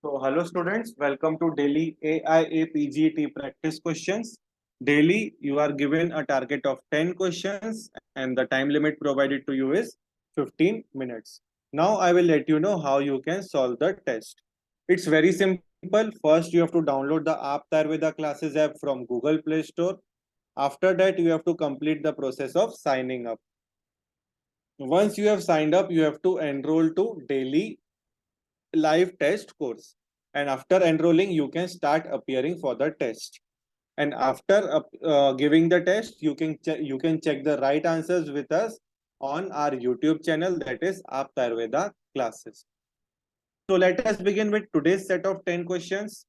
So, hello students, welcome to daily AIA PGT practice questions. Daily, you are given a target of 10 questions and the time limit provided to you is 15 minutes. Now, I will let you know how you can solve the test. It's very simple. First, you have to download the Aap Ayurveda Classes app from Google Play Store. After that, you have to complete the process of signing up. Once you have signed up, you have to enroll to daily live test course, and after enrolling you can start appearing for the test, and after giving the test you can check the right answers with us on our YouTube channel, that is Aap Ayurveda classes. So let us begin with today's set of 10 questions.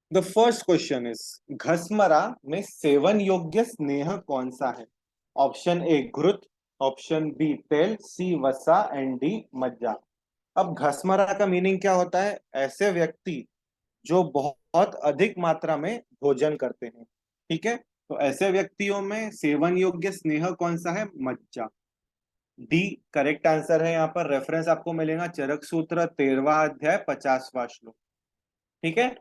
The first question is, घसमरा में seven योग्य स्नेह कौन सा है? Option A घृत, option B तेल, सी वसा and D मज्जा. अब घसमरा का मीनिंग क्या होता है? ऐसे व्यक्ति जो बहुत अधिक मात्रा में भोजन करते हैं. ठीक है, तो ऐसे व्यक्तियों में सेवन योग्य स्नेह कौन सा है? मज्जा. डी करेक्ट आंसर है. यहाँ पर रेफरेंस आपको मिलेगा चरक सूत्र 13वां अध्याय 50वां श्लोक. ठीक है,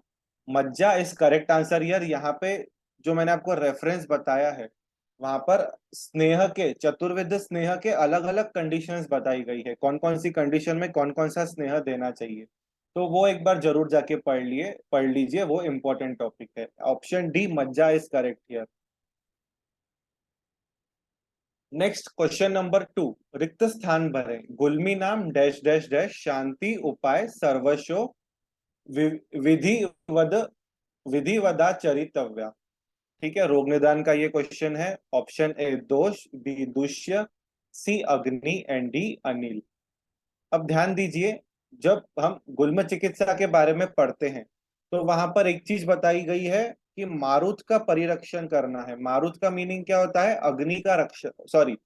मज्जा इज करेक्ट आंसर. यार यहाँ पे जो मैंने आपको रेफरेंस बताया है वहां पर स्नेह के, चतुर्विध स्नेह के अलग अलग कंडीशंस बताई गई है, कौन कौन सी कंडीशन में कौन कौन सा स्नेह देना चाहिए. तो वो एक बार जरूर जाके पढ़ लीजिए, वो इंपॉर्टेंट टॉपिक है. ऑप्शन डी मज्जा is correct here. Next question number 2, रिक्त स्थान भरें. गुल्मी नाम डैश डैश डैश शांति उपाय सर्वशो विधिवद विधिवदाचरितव्या. ठीक है, रोग निदान का ये क्वेश्चन है. ऑप्शन ए दोष, बी दुष्य, सी अग्नि एंड डी अनिल. अब ध्यान दीजिए, जब हम गुल्म चिकित्सा के बारे में पढ़ते हैं तो वहां पर एक चीज बताई गई है कि मारुत का परिरक्षण करना है. मारुत का मीनिंग क्या होता है? अग्नि का रक्षण, सॉरी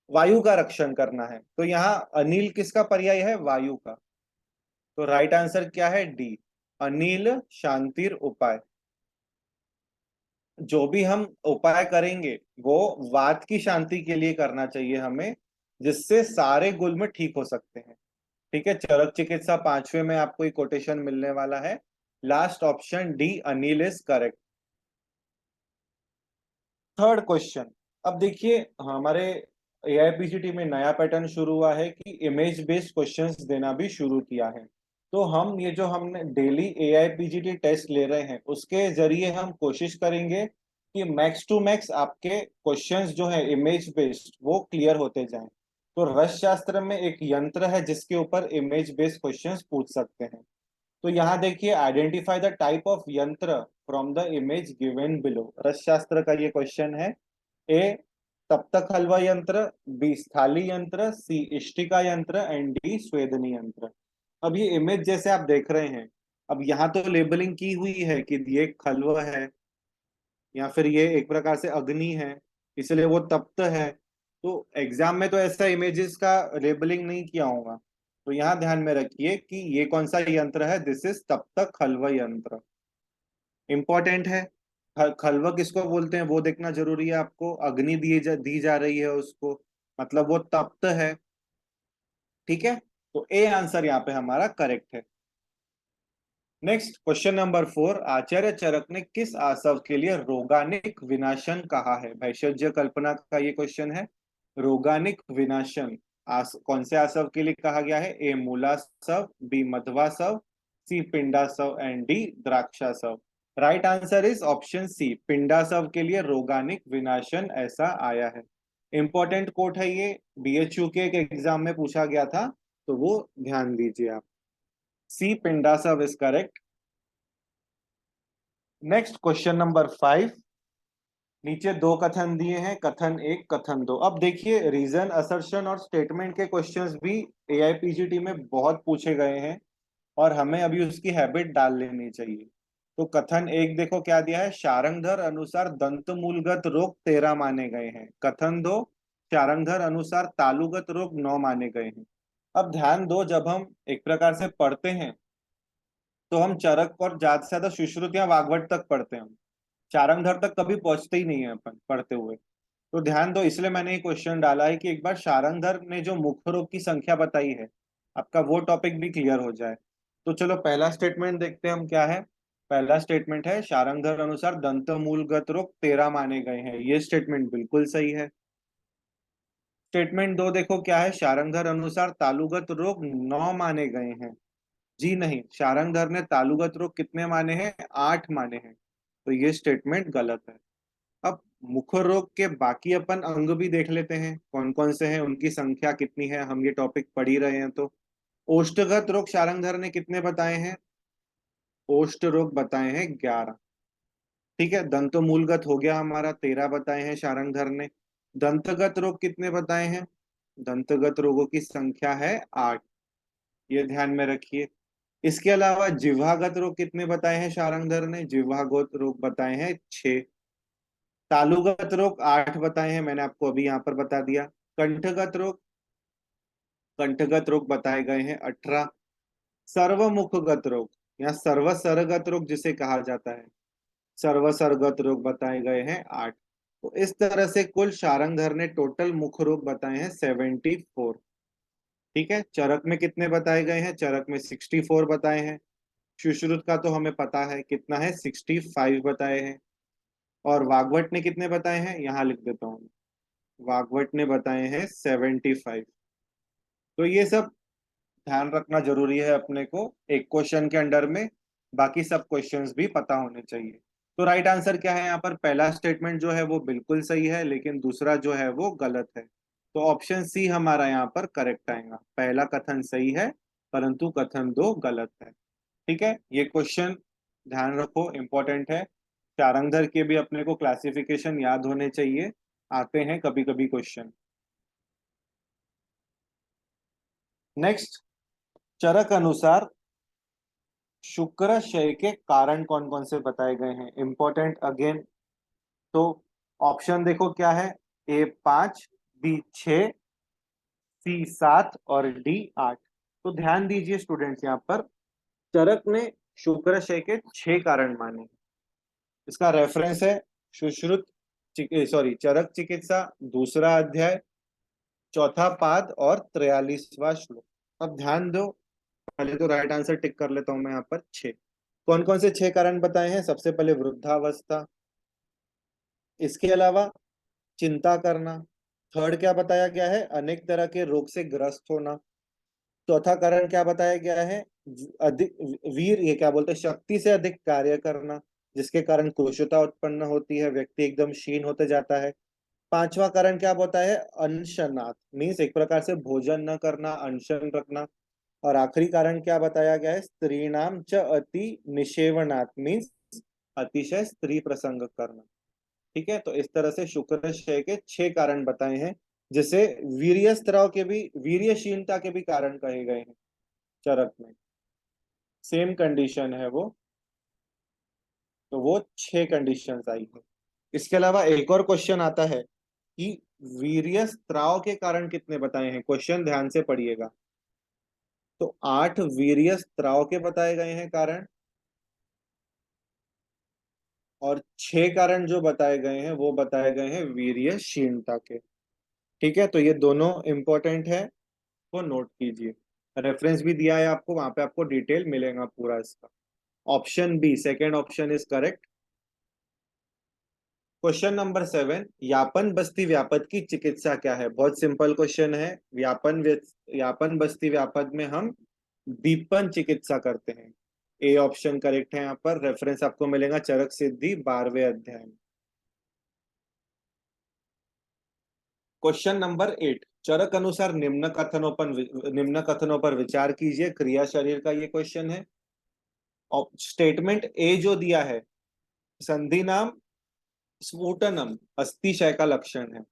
वायु का रक्षण करना है. तो यहाँ अनिल किसका पर्याय है? वायु का. तो राइट आंसर क्या है? डी अनिल शांतिर उपाय. जो भी हम उपाय करेंगे वो वात की शांति के लिए करना चाहिए हमें, जिससे सारे गुल्म ठीक हो सकते हैं. ठीक है, चरक चिकित्सा 5वें में आपको एक कोटेशन मिलने वाला है. Last option D Anil is correct. Third question. अब देखिए, हमारे एआईपीसीटी में नया पैटर्न शुरू हुआ है कि इमेज बेस्ड क्वेश्चंस देना भी शुरू किया है. तो हम ये जो हमने डेली एआईपीजीटी टेस्ट ले रहे हैं उसके जरिए हम कोशिश करेंगे कि मैक्स टू मैक्स आपके क्वेश्चंस जो है इमेज बेस्ड वो क्लियर होते जाएं. तो रस शास्त्र में एक यंत्र है जिसके ऊपर इमेज बेस्ड क्वेश्चंस पूछ सकते हैं. तो यहाँ देखिए, आइडेंटिफाई द टाइप ऑफ यंत्र from the image given below. रस शास्त्र का ये क्वेश्चन है. ए तप्तक हलवा यंत्र, बी स्थाली यंत्र, सी इष्टिका यंत्र एंड डी स्वेदनी यंत्र. अब ये इमेज जैसे आप देख रहे हैं, अब यहाँ तो लेबलिंग की हुई है कि ये खलवा है या फिर ये एक प्रकार से अग्नि है, इसलिए वो तप्त है. तो एग्जाम में तो ऐसा इमेजेस का लेबलिंग नहीं किया होगा. तो यहाँ ध्यान में रखिए कि ये कौन सा यंत्र है. दिस इज तप्तक खलवा यंत्र. इंपॉर्टेंट है. खलवा किसको बोलते हैं वो देखना जरूरी है आपको. अग्नि दी जा रही है उसको, मतलब वो तप्त है. ठीक है, तो ए आंसर यहाँ पे हमारा करेक्ट है. नेक्स्ट क्वेश्चन नंबर 4, आचार्य चरक ने किस आसव के लिए रोगानिक विनाशन कहा है? भैषज्य कल्पना का ये क्वेश्चन है. रोगानिक विनाशन कौन से आसव के लिए कहा गया है? ए मूलासव, बी मध्वासव, सी पिंडासव एंड डी द्राक्षासव. Right answer is option c, पिंडासव के लिए रोगानिक विनाशन ऐसा आया है. इंपॉर्टेंट कोट है ये, बीएचयू के एक एग्जाम में पूछा गया था, तो वो ध्यान दीजिए आप. सी पिंडासव is correct. Next question number 5. नीचे दो कथन दिए हैं, कथन 1 कथन 2. अब देखिए, रीजन असर्शन और स्टेटमेंट के क्वेश्चंस भी एआईपीजीटी में बहुत पूछे गए हैं और हमें अभी उसकी हैबिट डाल लेनी चाहिए. तो कथन 1 देखो क्या दिया है. शारंगधर अनुसार दंत मूलगत रोग 13 माने गए हैं. कथन 2, शारंगधर अनुसार तालुगत रोग 9 माने गए हैं. अब ध्यान दो, जब हम एक प्रकार से पढ़ते हैं तो हम चरक और ज्यादा से ज्यादा सुश्रुत या वाग्भट तक पढ़ते हैं. हम चारंगधर तक कभी पहुंचते ही नहीं है अपन पढ़ते हुए. तो ध्यान दो, इसलिए मैंने ये क्वेश्चन डाला है कि एक बार शारंगधर ने जो मुख्य रोग की संख्या बताई है आपका वो टॉपिक भी क्लियर हो जाए। तो चलो पहला स्टेटमेंट देखते हैं हम क्या है। पहला स्टेटमेंट है शारंगधर अनुसार दंत मूलगत रोग 13 माने गए हैं। ये स्टेटमेंट बिल्कुल सही है। स्टेटमेंट 2 देखो क्या है, शारंगधर अनुसार तालुगत रोग 9 माने गए हैं। जी नहीं, शारंगधर ने तालुगत रोग कितने माने हैं? 8 माने हैं। तो ये स्टेटमेंट गलत है। अब मुख रोग के बाकी अपन अंग भी देख लेते हैं, कौन कौन से हैं, उनकी संख्या कितनी है। हम ये टॉपिक पढ़ ही रहे हैं। तो ओष्ठगत रोग शारंगधर ने कितने बताए हैं? ओष्ठ रोग बताए हैं 11। ठीक है, दंत मूलगत हो गया हमारा, 13 बताए हैं शारंगधर ने। दंतगत रोग कितने बताए हैं? दंतगत रोगों की संख्या है 8। ये ध्यान में रखिए। इसके अलावा जिह्वागत रोग कितने बताए हैं शारंगधर ने? जिह्वागत रोग बताए हैं 6। तालुगत रोग 8 बताए हैं, मैंने आपको अभी यहाँ पर बता दिया। कंठगत रोग, कंठगत रोग बताए गए हैं 18। सर्वमुखगत रोग या सर्वसरगत रोग जिसे कहा जाता है, सर्वसरगत रोग बताए गए हैं 8। तो इस तरह से कुल शारंगधर ने टोटल मुख रोग बताए हैं 74। ठीक है, चरक में कितने बताए गए हैं? चरक में 64 बताए हैं। सुश्रुत का तो हमें पता है कितना है, 65 बताए हैं। और वाग्भट ने कितने बताए हैं? यहाँ लिख देता हूँ, वाग्भट ने बताए हैं 75। तो ये सब ध्यान रखना जरूरी है अपने को एक क्वेश्चन के अंडर में। बाकी सब क्वेश्चंस भी पता होने चाहिए। तो राइट आंसर क्या है यहाँ पर? पहला स्टेटमेंट जो है वो बिल्कुल सही है, लेकिन दूसरा जो है वो गलत है। तो ऑप्शन सी हमारा यहाँ पर करेक्ट आएगा। पहला कथन सही है, परंतु कथन 2 गलत है। ठीक है, ये क्वेश्चन ध्यान रखो, इंपॉर्टेंट है। शारंगधर के भी अपने को क्लासिफिकेशन याद होने चाहिए, आते हैं कभी कभी क्वेश्चन। नेक्स्ट, चरक अनुसार शुक्राशय के कारण कौन कौन से बताए गए हैं? Important again. तो ऑप्शन देखो क्या है, A5, B6, C7 और D8। तो ध्यान दीजिए स्टूडेंट्स, यहाँ पर चरक ने शुक्राशय के 6 कारण माने। इसका रेफरेंस है सुश्रुत, सॉरी, चरक चिकित्सा, दूसरा अध्याय, चौथा पाद और 43वां श्लोक। अब ध्यान दो, पहले तो राइट आंसर टिक कर लेता हूं मैं यहाँ पर। 6 कौन कौन से 6 कारण बताए हैं? सबसे पहले वृद्धावस्था, इसके अलावा चिंता करना। थर्ड क्या बताया गया है? अनेक तरह के रोग से ग्रस्त होना। चौथा कारण क्या बताया गया है? अधिक वीर, ये क्या बोलते हैं, शक्ति से अधिक कार्य करना, जिसके कारण कुशलता उत्पन्न होती है, व्यक्ति एकदम क्षीण होते जाता है। पांचवा कारण क्या बताया है? अनशनात, मीन्स एक प्रकार से भोजन न करना, अनशन रखना। और आखिरी कारण क्या बताया गया है? स्त्रीणाम च अति निषेवनात्, मीन्स अतिशय स्त्री प्रसंग करना। ठीक है, तो इस तरह से शुक्राशय के 6 कारण बताए हैं, जिसे वीर्य स्त्राव के भी, वीर्यशीलता के भी कारण कहे गए हैं चरक में। सेम कंडीशन है वो। तो वो 6 कंडीशंस आई है। इसके अलावा एक और क्वेश्चन आता है कि वीर्य स्त्राव के कारण कितने बताए हैं? क्वेश्चन ध्यान से पढ़िएगा। तो 8 वीर्य स्त्राव के बताए गए हैं कारण, और 6 कारण जो बताए गए हैं वो बताए गए हैं वीर्य क्षीणता के। ठीक है, तो ये दोनों इंपॉर्टेंट है, को नोट कीजिए। रेफरेंस भी दिया है आपको, वहां पे आपको डिटेल मिलेगा पूरा इसका। Option b, second option is correct. Question number 7, यापन बस्ती व्यापद की चिकित्सा क्या है? बहुत सिंपल क्वेश्चन है। यापन बस्ती व्यापद में हम दीपन चिकित्सा करते हैं। ए ऑप्शन करेक्ट है यहाँ पर। रेफरेंस आपको मिलेगा चरक सिद्धि 12वें अध्याय में। क्वेश्चन नंबर 8, चरक अनुसार निम्न कथनों पर विचार कीजिए। क्रिया शरीर का ये क्वेश्चन है। स्टेटमेंट ए जो दिया है, संधि नाम स्फुटनम अस्थिशय का लक्षण है।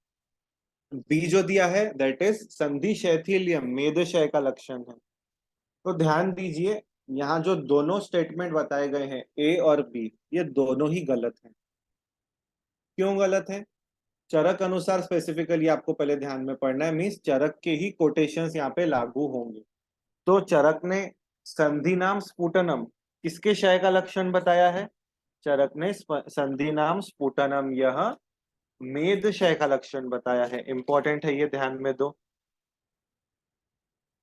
बी जो दिया है दैट इज संधि शैथिल्यम मेदशय का लक्षण है। तो ध्यान दीजिए, यहाँ जो दोनों स्टेटमेंट बताए गए हैं ए और बी, ये दोनों ही गलत हैं। क्यों गलत है? चरक अनुसार स्पेसिफिकली आपको पहले ध्यान में पढ़ना है, मीन्स चरक के ही कोटेशंस यहाँ पे लागू होंगे। तो चरक ने संधि नाम स्फुटनम किसके क्षय का लक्षण बताया है? चरक ने संधि नाम स्फुटनम यह मेद क्षय का लक्षण बताया है। इंपॉर्टेंट है, ये ध्यान में दो।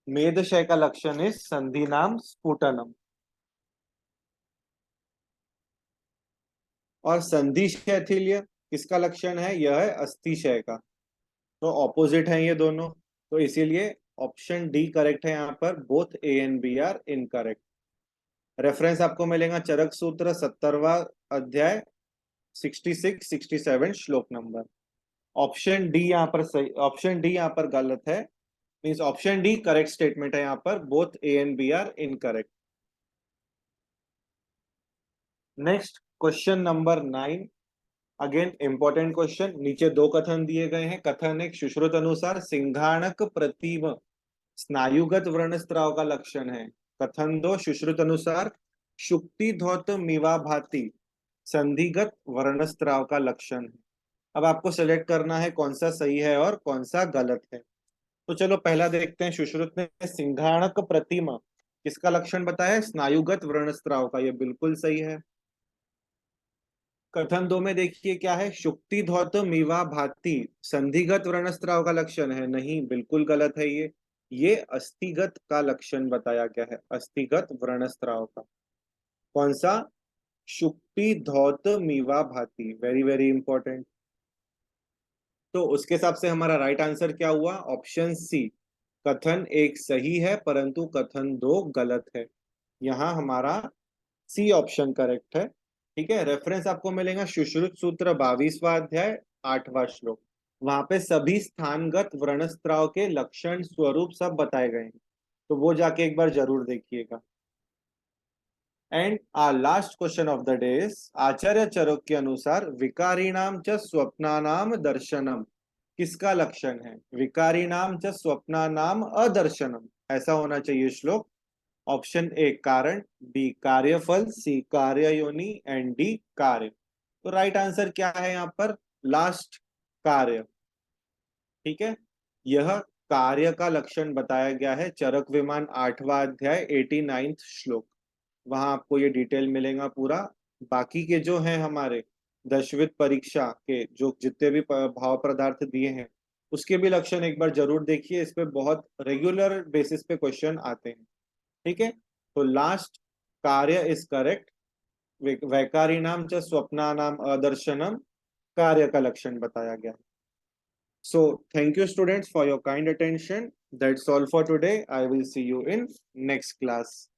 मेदशय का लक्षण इज संधि नाम स्फुटनम। और संधि शैथिल्य किसका लक्षण है? यह है अस्थिशय का। तो ऑपोजिट है ये दोनों, तो इसीलिए ऑप्शन डी करेक्ट है यहाँ पर। Both a and b are incorrect. Reference आपको मिलेगा चरक सूत्र 70वां अध्याय 66 67 श्लोक नंबर। ऑप्शन डी यहाँ पर सही, ऑप्शन डी यहाँ पर गलत है। Means option d correct statement है यहाँ पर। Both a and b are incorrect. Next question number 9। Again important question. नीचे दो कथन दिए गए हैं। कथन एक, सुश्रुत अनुसार सिंघाणक प्रतिम स्नायुगत व्रणस्त्राव का लक्षण है। कथन दो, सुश्रुत अनुसार शुक्ति धौत मीवा भाति संधिगत वर्णस्त्राव का लक्षण है। अब आपको सेलेक्ट करना है कौन सा सही है और कौन सा गलत है। तो चलो पहला देखते हैं। सुश्रुत ने सिंघाणक प्रतिमा किसका लक्षण बताया है? स्नायुगत व्रणस्त्राव का। यह बिल्कुल सही है। कथन दो में देखिए क्या है? शुक्ति धौत मीवा भाति संधिगत व्रणस्त्राव का लक्षण है। नहीं, बिल्कुल गलत है ये अस्थिगत का लक्षण बताया गया है, अस्थिगत व्रणस्त्राव का। कौन सा? शुक्ति धौत मीवा भाति। Very very important. तो उसके हिसाब से हमारा राइट आंसर क्या हुआ? Option c. कथन एक सही है परंतु कथन दो गलत है। यहाँ हमारा सी ऑप्शन करेक्ट है। ठीक है। रेफरेंस आपको मिलेगा सुश्रुत सूत्र 22वां अध्याय 8वां श्लोक। वहां पे सभी स्थानगत व्रणस्त्राव के लक्षण स्वरूप सब बताए गए हैं, तो वो जाके एक बार जरूर देखिएगा। And our last question of the day is, Acharya Charak के अनुसार विकारीणाम च स्वप्नानाम दर्शनम किसका लक्षण है? विकारीणाम च स्वप्नानाम अदर्शनम, ऐसा होना चाहिए श्लोक। ऑप्शन ए कारण, बी कार्यफल, सी कार्य योनि एंड डी कार्य। तो राइट आंसर क्या है यहाँ पर? लास्ट, कार्य। ठीक है। यह कार्य का लक्षण बताया गया है चरक विमान 8वां अध्याय 89 श्लोक। वहां आपको ये डिटेल मिलेगा पूरा। बाकी के जो हैं हमारे दशविध परीक्षा के जो जितने भी भाव पदार्थ दिए हैं उसके भी लक्षण एक बार जरूर देखिए। इस पे बहुत रेगुलर बेसिस पे क्वेश्चन आते हैं। ठीक है। तो लास्ट, कार्य इज करेक्ट। वैकारिणाम च स्वप्नानाम अदर्शनम, कार्य का लक्षण बताया गया। So thank you students for your kind attention. That's all for today. I will see you in next class.